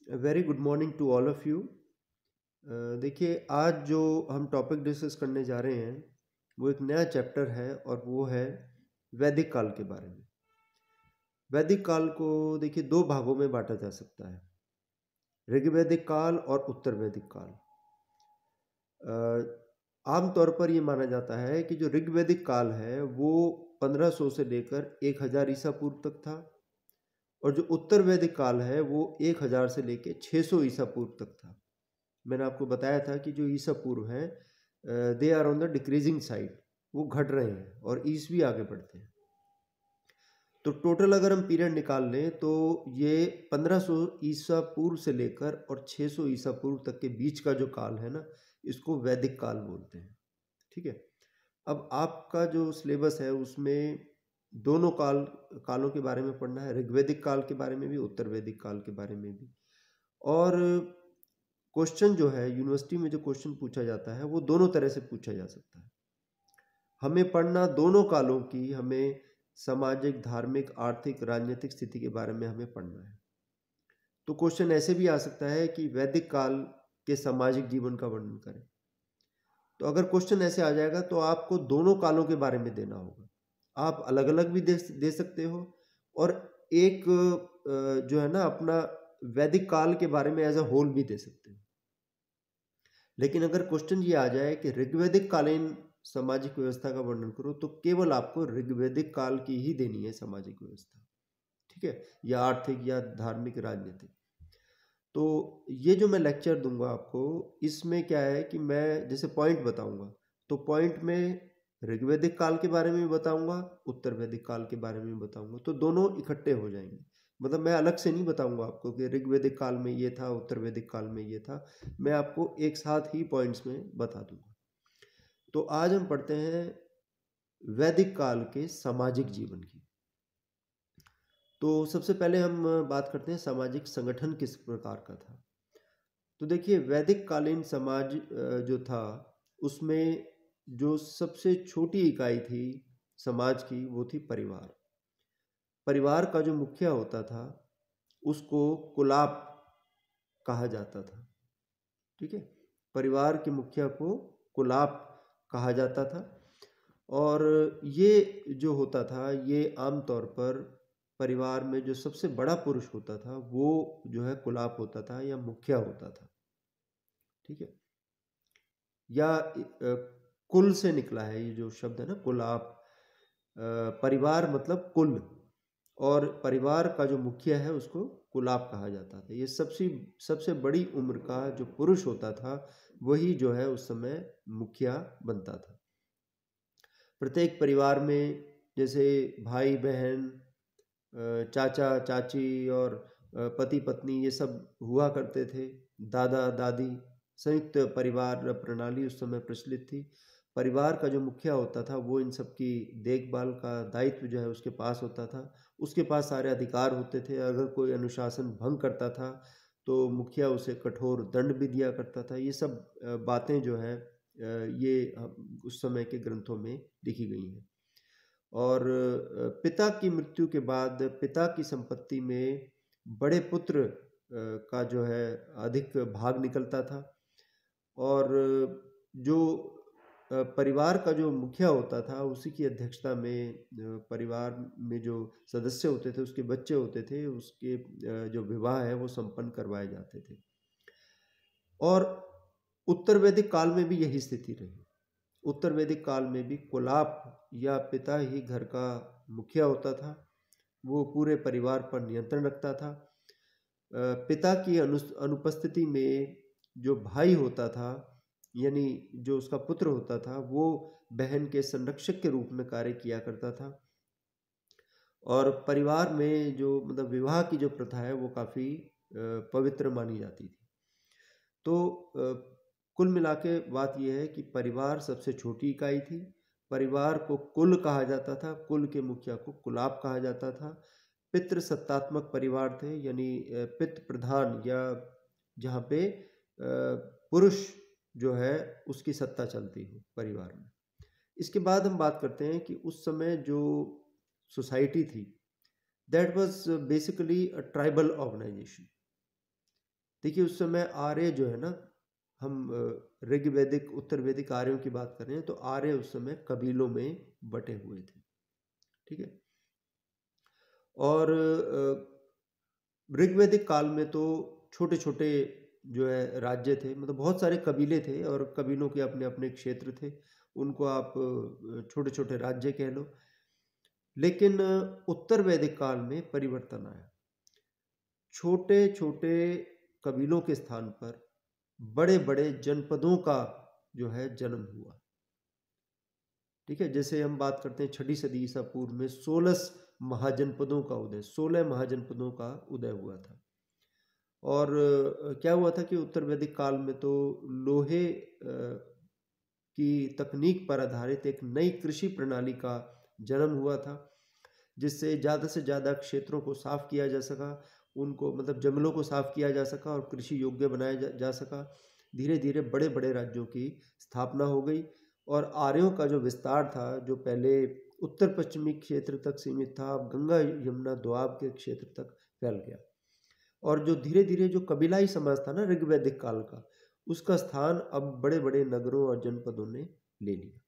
Very good morning to all of you. देखिए, आज जो हम टॉपिक डिस्कस करने जा रहे हैं वो एक नया चैप्टर है और वो है वैदिक काल के बारे में। वैदिक काल को देखिए दो भागों में बांटा जा सकता है, ऋग्वैदिक काल और उत्तर वैदिक काल। आमतौर पर ये माना जाता है कि जो ऋग्वैदिक काल है वो 1500 से लेकर 1000 ईसा पूर्व तक था, और जो उत्तर वैदिक काल है वो 1000 से लेकर 600 ईसा पूर्व तक था। मैंने आपको बताया था कि जो ईसा पूर्व है they are on the decreasing side, वो घट रहे हैं और ईसवी आगे बढ़ते हैं। तो टोटल अगर हम पीरियड निकाल लें तो ये 1500 ईसा पूर्व से लेकर और 600 ईसा पूर्व तक के बीच का जो काल है ना, इसको वैदिक काल बोलते हैं। ठीक है। अब आपका जो सिलेबस है उसमें दोनों कालों के बारे में पढ़ना है, ऋग्वैदिक काल के बारे में भी, उत्तर वैदिक काल के बारे में भी। और क्वेश्चन जो है यूनिवर्सिटी में जो क्वेश्चन पूछा जाता है वो दोनों तरह से पूछा जा सकता है। हमें पढ़ना दोनों कालों की, हमें सामाजिक, धार्मिक, आर्थिक, राजनीतिक स्थिति के बारे में हमें पढ़ना है। तो क्वेश्चन ऐसे भी आ सकता है कि वैदिक काल के सामाजिक जीवन का वर्णन करें। तो अगर क्वेश्चन ऐसे आ जाएगा तो आपको दोनों कालों के बारे में देना होगा। आप अलग अलग भी दे सकते हो, और एक जो है ना अपना वैदिक काल के बारे में एज अ होल भी दे सकते हो। लेकिन अगर क्वेश्चन ये आ जाए कि ऋग्वैदिक कालीन सामाजिक व्यवस्था का वर्णन करो, तो केवल आपको ऋग्वैदिक काल की ही देनी है सामाजिक व्यवस्था। ठीक है, या आर्थिक या धार्मिक राजनीतिक। तो ये जो मैं लेक्चर दूंगा आपको, इसमें क्या है कि मैं जैसे पॉइंट बताऊंगा, तो पॉइंट में ऋग्वैदिक काल के बारे में बताऊंगा, उत्तर वैदिक काल के बारे में बताऊंगा, तो दोनों इकट्ठे हो जाएंगे। मतलब मैं अलग से नहीं बताऊंगा आपको कि ऋग्वैदिक काल में ये था, उत्तर वैदिक काल में ये था। मैं आपको एक साथ ही पॉइंट्स में बता दूंगा। तो आज हम पढ़ते हैं वैदिक काल के सामाजिक जीवन की। तो सबसे पहले हम बात करते हैं सामाजिक संगठन किस प्रकार का था। तो देखिए, वैदिक कालीन समाज जो था उसमें जो सबसे छोटी इकाई थी समाज की वो थी परिवार। परिवार का जो मुखिया होता था उसको कुलाप कहा जाता था। ठीक है, परिवार के मुखिया को कुलाप कहा जाता था। और ये जो होता था ये आमतौर पर परिवार में जो सबसे बड़ा पुरुष होता था वो जो है कुलाप होता था या मुखिया होता था। ठीक है, या कुल से निकला है ये जो शब्द है ना, कुलाप। परिवार मतलब कुल, और परिवार का जो मुखिया है उसको कुलाप कहा जाता था। ये सबसे सबसे बड़ी उम्र का जो पुरुष होता था वही जो है उस समय मुखिया बनता था। प्रत्येक परिवार में जैसे भाई बहन, चाचा चाची और पति पत्नी ये सब हुआ करते थे, दादा दादी, संयुक्त परिवार प्रणाली उस समय प्रचलित थी। परिवार का जो मुखिया होता था वो इन सब की देखभाल का दायित्व जो है उसके पास होता था। उसके पास सारे अधिकार होते थे। अगर कोई अनुशासन भंग करता था तो मुखिया उसे कठोर दंड भी दिया करता था। ये सब बातें जो है ये उस समय के ग्रंथों में लिखी गई हैं। और पिता की मृत्यु के बाद पिता की संपत्ति में बड़े पुत्र का जो है अधिक भाग निकलता था। और जो परिवार का जो मुखिया होता था उसी की अध्यक्षता में परिवार में जो सदस्य होते थे, उसके बच्चे होते थे, उसके जो विवाह है वो संपन्न करवाए जाते थे। और उत्तर वैदिक काल में भी यही स्थिति रही। उत्तर वैदिक काल में भी कुलाप या पिता ही घर का मुखिया होता था। वो पूरे परिवार पर नियंत्रण रखता था। पिता की अनुपस्थिति में जो भाई होता था, यानी जो उसका पुत्र होता था, वो बहन के संरक्षक के रूप में कार्य किया करता था। और परिवार में जो मतलब विवाह की जो प्रथा है वो काफ़ी पवित्र मानी जाती थी। तो कुल मिला के बात यह है कि परिवार सबसे छोटी इकाई थी। परिवार को कुल कहा जाता था, कुल के मुखिया को कुलाप कहा जाता था। पितृ सत्तात्मक परिवार थे, यानी पितृ प्रधान, या जहाँ पे पुरुष जो है उसकी सत्ता चलती हो परिवार में। इसके बाद हम बात करते हैं कि उस समय जो सोसाइटी थी that was basically a tribal organisation. देखिए उस समय आर्य जो है ना, हम ऋग्वैदिक उत्तर वैदिक आर्यों की बात कर रहे हैं, तो आर्य उस समय कबीलों में बटे हुए थे। ठीक है। और ऋग्वैदिक काल में तो छोटे छोटे जो है राज्य थे, मतलब बहुत सारे कबीले थे और कबीलों के अपने अपने क्षेत्र थे, उनको आप छोटे छोटे राज्य कह लो। लेकिन उत्तर वैदिक काल में परिवर्तन आया। छोटे छोटे कबीलों के स्थान पर बड़े बड़े जनपदों का जो है जन्म हुआ। ठीक है। जैसे हम बात करते हैं 6ठी सदी ईसा पूर्व में 16 महाजनपदों का उदय, 16 महाजनपदों का उदय हुआ था। और क्या हुआ था कि उत्तर वैदिक काल में तो लोहे की तकनीक पर आधारित एक नई कृषि प्रणाली का जन्म हुआ था, जिससे ज़्यादा से ज़्यादा क्षेत्रों को साफ किया जा सका, उनको मतलब जंगलों को साफ किया जा सका और कृषि योग्य बनाया जा सका। धीरे धीरे बड़े बड़े राज्यों की स्थापना हो गई और आर्यों का जो विस्तार था, जो पहले उत्तर पश्चिमी क्षेत्र तक सीमित था, अब गंगा यमुना दोआब के क्षेत्र तक फैल गया। और जो धीरे धीरे जो कबीलाई समाज था ना ऋग्वैदिक काल का, उसका स्थान अब बड़े बड़े नगरों और जनपदों ने ले लिया।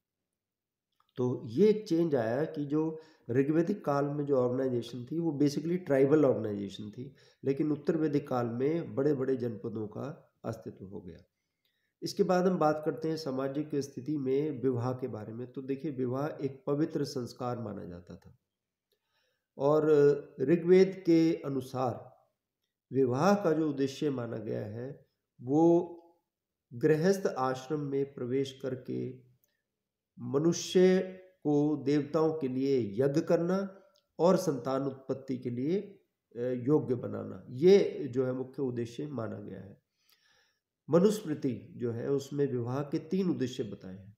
तो ये एक चेंज आया कि जो ऋग्वैदिक काल में जो ऑर्गेनाइजेशन थी वो बेसिकली ट्राइबल ऑर्गेनाइजेशन थी, लेकिन उत्तर वैदिक काल में बड़े बड़े जनपदों का अस्तित्व हो गया। इसके बाद हम बात करते हैं सामाजिक स्थिति में विवाह के बारे में। तो देखिए विवाह एक पवित्र संस्कार माना जाता था और ऋग्वेद के अनुसार विवाह का जो उद्देश्य माना गया है वो गृहस्थ आश्रम में प्रवेश करके मनुष्य को देवताओं के लिए यज्ञ करना और संतान उत्पत्ति के लिए योग्य बनाना, ये जो है मुख्य उद्देश्य माना गया है। मनुस्मृति जो है उसमें विवाह के 3 उद्देश्य बताए हैं।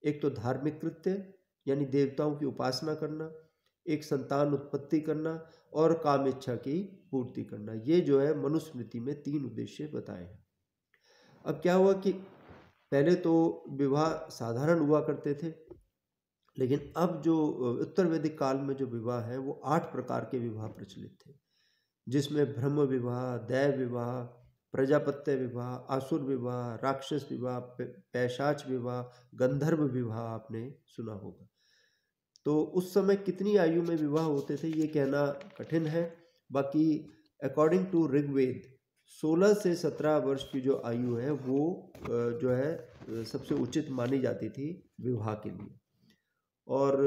एक तो धार्मिक कृत्य यानी देवताओं की उपासना करना, एक संतान उत्पत्ति करना और काम इच्छा की पूर्ति करना। ये जो है मनुस्मृति में 3 उद्देश्य बताए हैं। अब क्या हुआ कि पहले तो विवाह साधारण हुआ करते थे, लेकिन अब जो उत्तर वैदिक काल में जो विवाह है वो 8 प्रकार के विवाह प्रचलित थे, जिसमें ब्रह्म विवाह, दैव विवाह, प्रजापत्य विवाह, आसुर विवाह, राक्षस विवाह, पैशाच विवाह, गंधर्व विवाह आपने सुना होगा। तो उस समय कितनी आयु में विवाह होते थे ये कहना कठिन है। बाकी अकॉर्डिंग टू ऋग्वेद 16 से 17 वर्ष की जो आयु है वो जो है सबसे उचित मानी जाती थी विवाह के लिए। और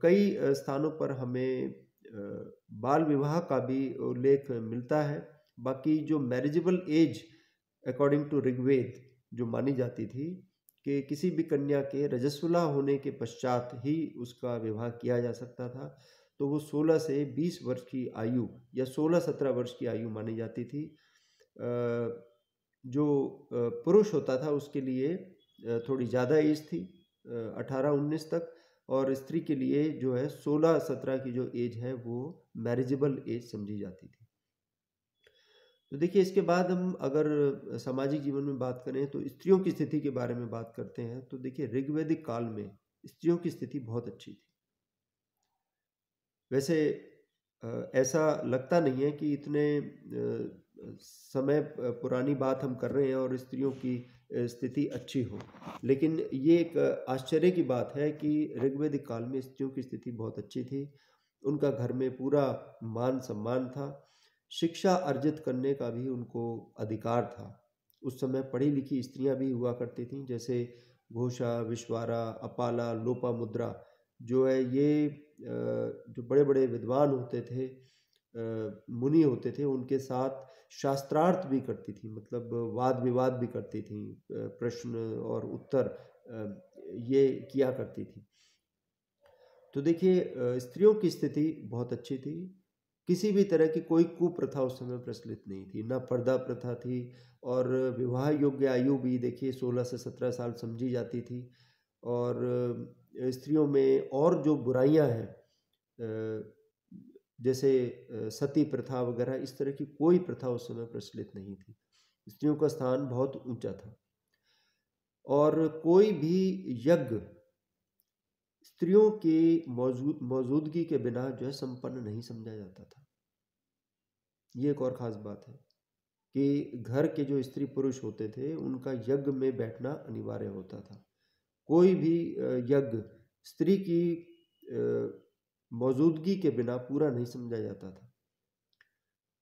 कई स्थानों पर हमें बाल विवाह का भी उल्लेख मिलता है। बाकी जो marriageable age according to Rigveda जो मानी जाती थी कि किसी भी कन्या के रजस्वला होने के पश्चात ही उसका विवाह किया जा सकता था, तो वो 16 से 20 वर्ष की आयु या 16-17 वर्ष की आयु मानी जाती थी। जो पुरुष होता था उसके लिए थोड़ी ज़्यादा एज थी, 18-19 तक, और स्त्री के लिए जो है 16-17 की जो एज है वो मैरिजेबल एज समझी जाती थी। तो देखिए इसके बाद हम अगर सामाजिक जीवन में बात करें तो स्त्रियों की स्थिति के बारे में बात करते हैं। तो देखिए ऋग्वैदिक काल में स्त्रियों की स्थिति बहुत अच्छी थी। वैसे ऐसा लगता नहीं है कि इतने समय पुरानी बात हम कर रहे हैं और स्त्रियों की स्थिति अच्छी हो, लेकिन ये एक आश्चर्य की बात है कि ऋग्वैदिक काल में स्त्रियों की स्थिति बहुत अच्छी थी। उनका घर में पूरा मान सम्मान था, शिक्षा अर्जित करने का भी उनको अधिकार था। उस समय पढ़ी लिखी स्त्रियां भी हुआ करती थीं, जैसे घोषा, विश्वारा, अपाला, लोपामुद्रा जो है ये जो बड़े बड़े विद्वान होते थे, मुनि होते थे, उनके साथ शास्त्रार्थ भी करती थी, मतलब वाद विवाद भी करती थी, प्रश्न और उत्तर ये किया करती थी। तो देखिए स्त्रियों की स्थिति बहुत अच्छी थी। किसी भी तरह की कोई कुप्रथा उस समय प्रचलित नहीं थी, ना पर्दा प्रथा थी, और विवाह योग्य आयु भी देखिए 16 से 17 साल समझी जाती थी। और स्त्रियों में और जो बुराइयां हैं जैसे सती प्रथा वगैरह, इस तरह की कोई प्रथा उस समय प्रचलित नहीं थी। स्त्रियों का स्थान बहुत ऊंचा था और कोई भी यज्ञ स्त्रियों की मौजूदगी के बिना जो है संपन्न नहीं समझा जाता था। ये एक और ख़ास बात है। कि घर के जो स्त्री पुरुष होते थे उनका यज्ञ में बैठना अनिवार्य होता था। कोई भी यज्ञ स्त्री की मौजूदगी के बिना पूरा नहीं समझा जाता था।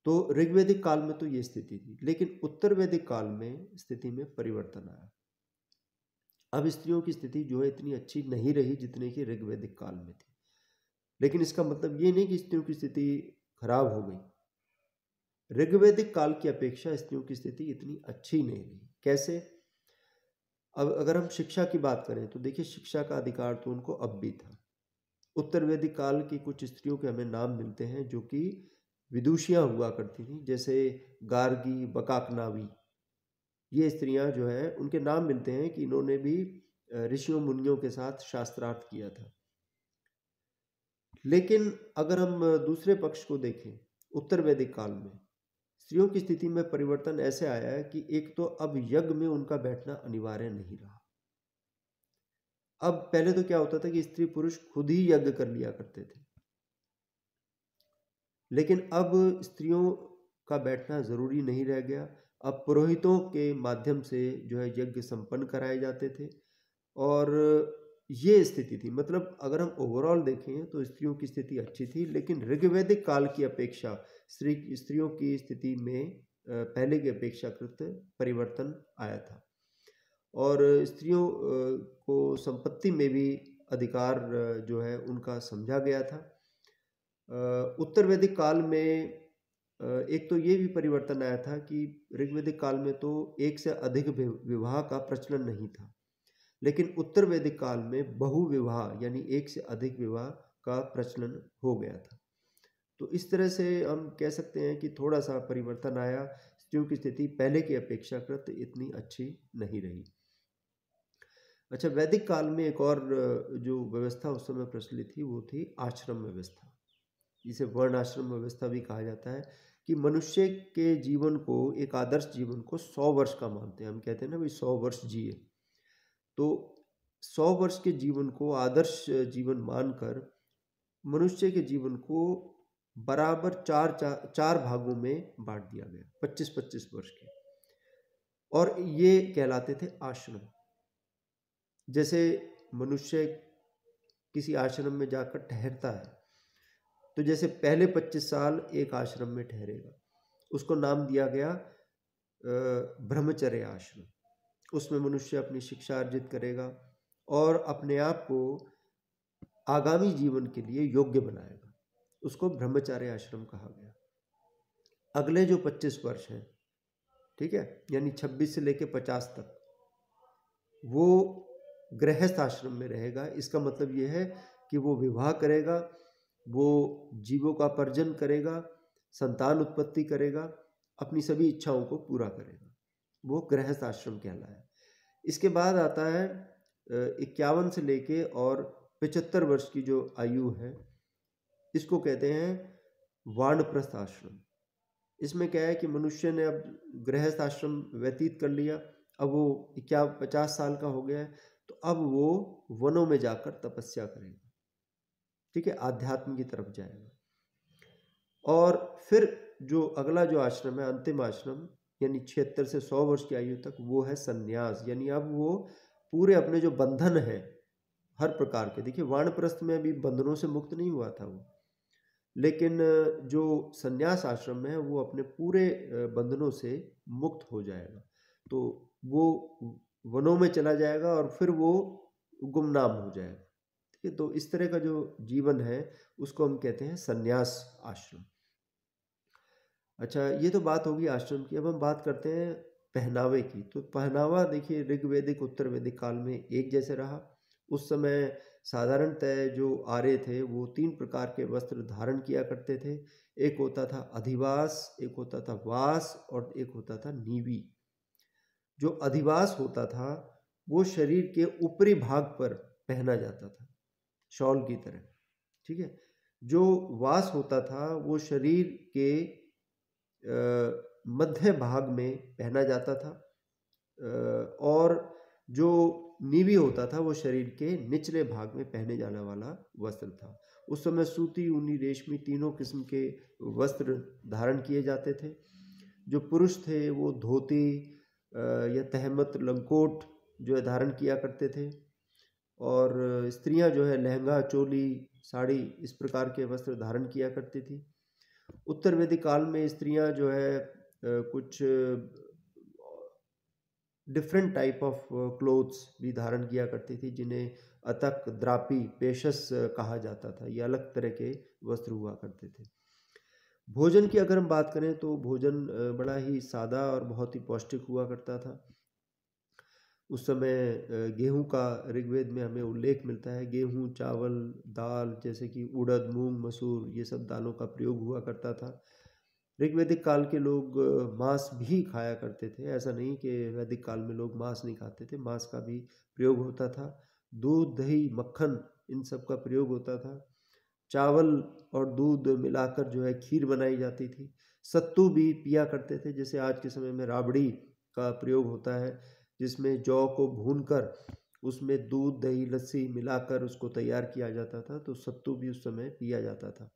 तो ऋग्वैदिक काल में तो ये स्थिति थी, लेकिन उत्तर वैदिक काल में स्थिति में परिवर्तन आया। अब स्त्रियों की स्थिति जो है इतनी अच्छी नहीं रही जितने की ऋग्वैदिक काल में थी, लेकिन इसका मतलब ये नहीं कि स्त्रियों की स्थिति खराब हो गई। ऋग्वैदिक काल की अपेक्षा स्त्रियों की स्थिति इतनी अच्छी नहीं रही। कैसे? अब अगर हम शिक्षा की बात करें तो देखिए, शिक्षा का अधिकार तो उनको अब भी था। उत्तर वैदिक काल की कुछ स्त्रियों के हमें नाम मिलते हैं जो कि विदुषियां हुआ करती थी, जैसे गार्गी, बकाकनावी। ये स्त्रियां जो है उनके नाम मिलते हैं कि इन्होंने भी ऋषियों मुनियों के साथ शास्त्रार्थ किया था। लेकिन अगर हम दूसरे पक्ष को देखें, उत्तर वैदिक काल में स्त्रियों की स्थिति में परिवर्तन ऐसे आया है कि एक तो अब यज्ञ में उनका बैठना अनिवार्य नहीं रहा। अब पहले तो क्या होता था कि स्त्री पुरुष खुद ही यज्ञ कर लिया करते थे, लेकिन अब स्त्रियों का बैठना जरूरी नहीं रह गया। अब पुरोहितों के माध्यम से जो है यज्ञ संपन्न कराए जाते थे, और ये स्थिति थी। मतलब अगर हम ओवरऑल देखें तो स्त्रियों की स्थिति अच्छी थी, लेकिन ऋग्वैदिक काल की अपेक्षा स्त्रियों की स्थिति में पहले की अपेक्षाकृत परिवर्तन आया था, और स्त्रियों को संपत्ति में भी अधिकार जो है उनका समझा गया था। उत्तर वैदिक काल में एक तो ये भी परिवर्तन आया था कि ऋग्वैदिक काल में तो एक से अधिक विवाह का प्रचलन नहीं था, लेकिन उत्तर वैदिक काल में बहुविवाह यानी एक से अधिक विवाह का प्रचलन हो गया था। तो इस तरह से हम कह सकते हैं कि थोड़ा सा परिवर्तन आया। स्त्रियों की स्थिति पहले की अपेक्षाकृत इतनी अच्छी नहीं रही। अच्छा, वैदिक काल में एक और जो व्यवस्था उस समय प्रचलित थी वो थी आश्रम व्यवस्था, जिसे वर्ण आश्रम व्यवस्था भी कहा जाता है, कि मनुष्य के जीवन को, एक आदर्श जीवन को 100 वर्ष का मानते हैं। हम कहते हैं ना भाई 100 वर्ष जिए, तो 100 वर्ष के जीवन को आदर्श जीवन मानकर मनुष्य के जीवन को बराबर चार भागों में बांट दिया गया, 25-25 वर्ष के, और ये कहलाते थे आश्रम। जैसे मनुष्य किसी आश्रम में जाकर ठहरता है, तो जैसे पहले 25 साल एक आश्रम में ठहरेगा, उसको नाम दिया गया ब्रह्मचर्य आश्रम। उसमें मनुष्य अपनी शिक्षा अर्जित करेगा और अपने आप को आगामी जीवन के लिए योग्य बनाएगा, उसको ब्रह्मचर्य आश्रम कहा गया। अगले जो 25 वर्ष हैं, ठीक है, यानी 26 से लेकर 50 तक, वो गृहस्थ आश्रम में रहेगा। इसका मतलब ये है कि वो विवाह करेगा, वो जीवोपार्जन करेगा, संतान उत्पत्ति करेगा, अपनी सभी इच्छाओं को पूरा करेगा। वो गृहस्थ आश्रम कहलाया। इसके बाद आता है 51 से लेके और 75 वर्ष की जो आयु है, इसको कहते हैं वानप्रस्थ आश्रम। इसमें क्या है कि मनुष्य ने अब गृहस्थ आश्रम व्यतीत कर लिया, अब वो 50 साल का हो गया है, तो अब वो वनों में जाकर तपस्या करेगा, ठीक है, आध्यात्म की तरफ जाएगा। और फिर जो अगला जो आश्रम है, अंतिम आश्रम, यानी 76 से 100 वर्ष की आयु तक, वो है संन्यास। यानी अब वो पूरे अपने जो बंधन है हर प्रकार के, देखिए वानप्रस्थ में अभी बंधनों से मुक्त नहीं हुआ था वो, लेकिन जो संन्यास आश्रम में है वो अपने पूरे बंधनों से मुक्त हो जाएगा। तो वो वनों में चला जाएगा और फिर वो गुमनाम हो जाएगा, ठीक है। तो इस तरह का जो जीवन है उसको हम कहते हैं संन्यास आश्रम। अच्छा, ये तो बात होगी आश्रम की। अब हम बात करते हैं पहनावे की। तो पहनावा देखिए ऋग्वैदिक उत्तर वैदिक काल में एक जैसे रहा। उस समय साधारणतः जो आर्य थे वो 3 प्रकार के वस्त्र धारण किया करते थे। एक होता था अधिवास, एक होता था वास और एक होता था नीवी। जो अधिवास होता था वो शरीर के ऊपरी भाग पर पहना जाता था, शॉल की तरह, ठीक है। जो वास होता था वो शरीर के मध्य भाग में पहना जाता था, और जो नीवी होता था वो शरीर के निचले भाग में पहने जाने वाला वस्त्र था। उस समय सूती, ऊनी, रेशमी तीनों किस्म के वस्त्र धारण किए जाते थे। जो पुरुष थे वो धोती या तहमत लंकोट जो है धारण किया करते थे, और स्त्रियां जो है लहंगा चोली साड़ी इस प्रकार के वस्त्र धारण किया करती थी। उत्तर वैदिक काल में स्त्रियां जो है कुछ डिफरेंट टाइप ऑफ क्लोथ्स भी धारण किया करती थी, जिन्हें अतक द्रापी पेशस कहा जाता था। ये अलग तरह के वस्त्र हुआ करते थे। भोजन की अगर हम बात करें तो भोजन बड़ा ही सादा और बहुत ही पौष्टिक हुआ करता था। उस समय गेहूं का ऋग्वेद में हमें उल्लेख मिलता है। गेहूं, चावल, दाल जैसे कि उड़द, मूंग, मसूर, ये सब दालों का प्रयोग हुआ करता था। ऋग्वेदिक काल के लोग मांस भी खाया करते थे। ऐसा नहीं कि वैदिक काल में लोग मांस नहीं खाते थे, मांस का भी प्रयोग होता था। दूध, दही, मक्खन इन सब का प्रयोग होता था। चावल और दूध मिलाकर जो है खीर बनाई जाती थी। सत्तू भी पिया करते थे, जैसे आज के समय में राबड़ी का प्रयोग होता है, जिसमें जौ को भूनकर उसमें दूध, दही, लस्सी मिलाकर उसको तैयार किया जाता था। तो सत्तू भी उस समय पिया जाता था।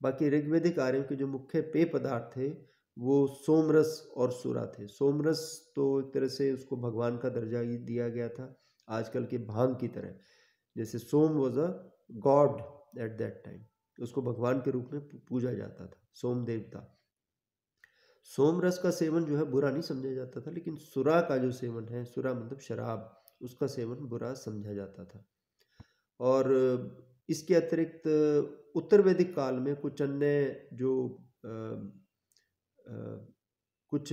बाकी ऋग्वेदिक आर्यों के जो मुख्य पेय पदार्थ थे वो सोमरस और सुरा थे। सोमरस तो एक तरह से उसको भगवान का दर्जा ही दिया गया था, आजकल के भांग की तरह। जैसे Soma was a god at that time, उसको भगवान के रूप में पूजा जाता था, सोम देवता। सोमरस का सेवन जो है बुरा नहीं समझा जाता था, लेकिन सुरा का जो सेवन है, सुरा मतलब शराब, उसका सेवन बुरा समझा जाता था। और इसके अतिरिक्त उत्तर वैदिक काल में कुछ अन्य जो कुछ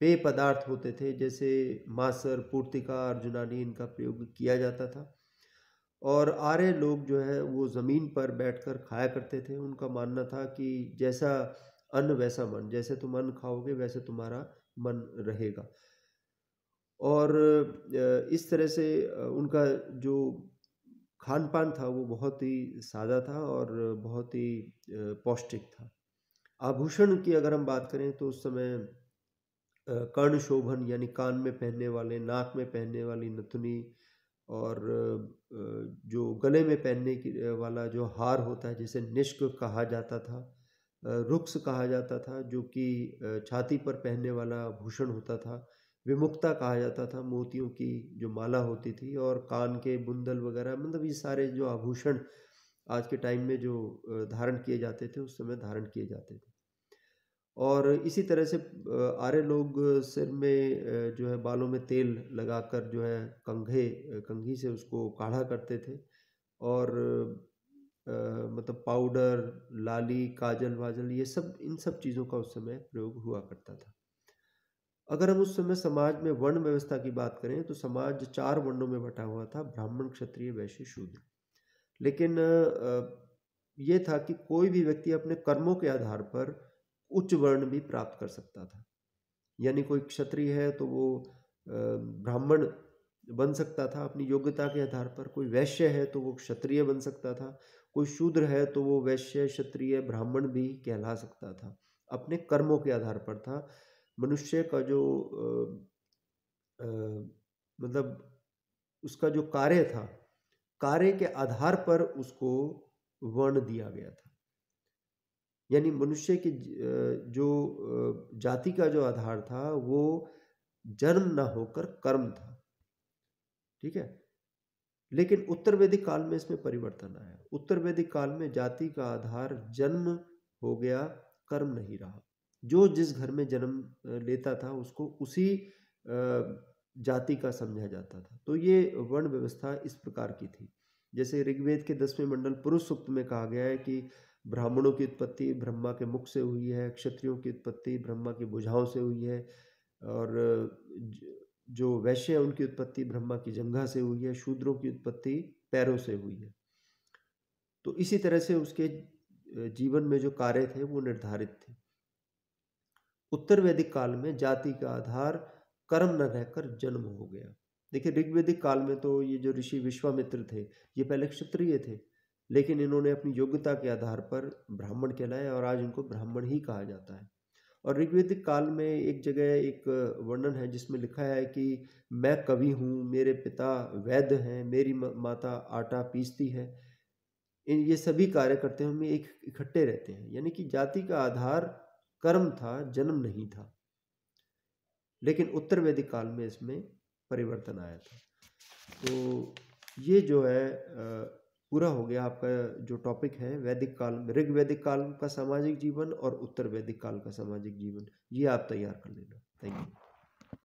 पेय पदार्थ होते थे, जैसे मासर, पूर्तिका, अर्जुनानी, इनका प्रयोग किया जाता था। और आर्य लोग जो है वो ज़मीन पर बैठकर खाया करते थे। उनका मानना था कि जैसा अन्न वैसा मन, जैसे तुम अन्न खाओगे वैसे तुम्हारा मन रहेगा। और इस तरह से उनका जो खान पान था वो बहुत ही सादा था और बहुत ही पौष्टिक था। आभूषण की अगर हम बात करें तो उस समय कर्ण शोभन यानी कान में पहनने वाले, नाक में पहनने वाली नथुनी, और जो गले में पहनने की वाला जो हार होता है जिसे निष्क कहा जाता था, रुक्स कहा जाता था, जो कि छाती पर पहनने वाला भूषण होता था, विमुक्ता कहा जाता था, मोतियों की जो माला होती थी, और कान के बुंदल वगैरह, मतलब ये सारे जो आभूषण आज के टाइम में जो धारण किए जाते थे उस समय धारण किए जाते थे। और इसी तरह से आर्य लोग सिर में जो है बालों में तेल लगाकर जो है कंघी से उसको काढ़ा करते थे। और मतलब पाउडर, लाली, काजल वाजल, ये सब इन सब चीज़ों का उस समय प्रयोग हुआ करता था। अगर हम उस समय समाज में वर्ण व्यवस्था की बात करें तो समाज 4 वर्णों में बटा हुआ था: ब्राह्मण, क्षत्रिय, वैश्य, शूद्र। लेकिन ये था कि कोई भी व्यक्ति अपने कर्मों के आधार पर उच्च वर्ण भी प्राप्त कर सकता था। यानी कोई क्षत्रिय है तो वो ब्राह्मण बन सकता था अपनी योग्यता के आधार पर, कोई वैश्य है तो वो क्षत्रिय बन सकता था, कोई शूद्र है तो वो वैश्य, क्षत्रिय, ब्राह्मण भी कहला सकता था। अपने कर्मों के आधार पर था। मनुष्य का जो मतलब उसका जो कार्य था, कार्य के आधार पर उसको वर्ण दिया गया था। यानी मनुष्य की जो जाति का जो आधार था वो जन्म ना होकर कर्म था। ठीक है। लेकिन उत्तर वैदिक काल में इसमें परिवर्तन आया। उत्तर वैदिक काल में जाति का आधार जन्म हो गया, कर्म नहीं रहा। जो जिस घर में जन्म लेता था उसको उसी जाति का समझा जाता था। तो ये वर्ण व्यवस्था इस प्रकार की थी। जैसे ऋग्वेद के 10वें मंडल पुरुष सूक्त में कहा गया है कि ब्राह्मणों की उत्पत्ति ब्रह्मा के मुख से हुई है, क्षत्रियों की उत्पत्ति ब्रह्मा की भुजाओं से हुई है, और जो वैश्य है उनकी उत्पत्ति ब्रह्मा की जंघा से हुई है, शूद्रों की उत्पत्ति पैरों से हुई है। तो इसी तरह से उसके जीवन में जो कार्य थे वो निर्धारित थे। उत्तर वैदिक काल में जाति का आधार कर्म न रहकर जन्म हो गया। देखिए ऋग्वेदिक काल में तो ये जो ऋषि विश्वामित्र थे ये पहले क्षत्रिय थे, लेकिन इन्होंने अपनी योग्यता के आधार पर ब्राह्मण कहलाए और आज उनको ब्राह्मण ही कहा जाता है। और ऋग्वेदिक काल में एक जगह एक वर्णन है जिसमें लिखा है कि मैं कवि हूँ, मेरे पिता वैद्य हैं, मेरी माता आटा पीसती है। ये सभी कार्य करते हुए एक इकट्ठे रहते हैं। यानी कि जाति का आधार कर्म था, जन्म नहीं था। लेकिन उत्तर वैदिक काल में इसमें परिवर्तन आया था। तो ये जो है पूरा हो गया आपका जो टॉपिक है वैदिक काल में, ऋग वैदिक काल का सामाजिक जीवन और उत्तर वैदिक काल का सामाजिक जीवन, ये आप तैयार कर लेना। Thank you.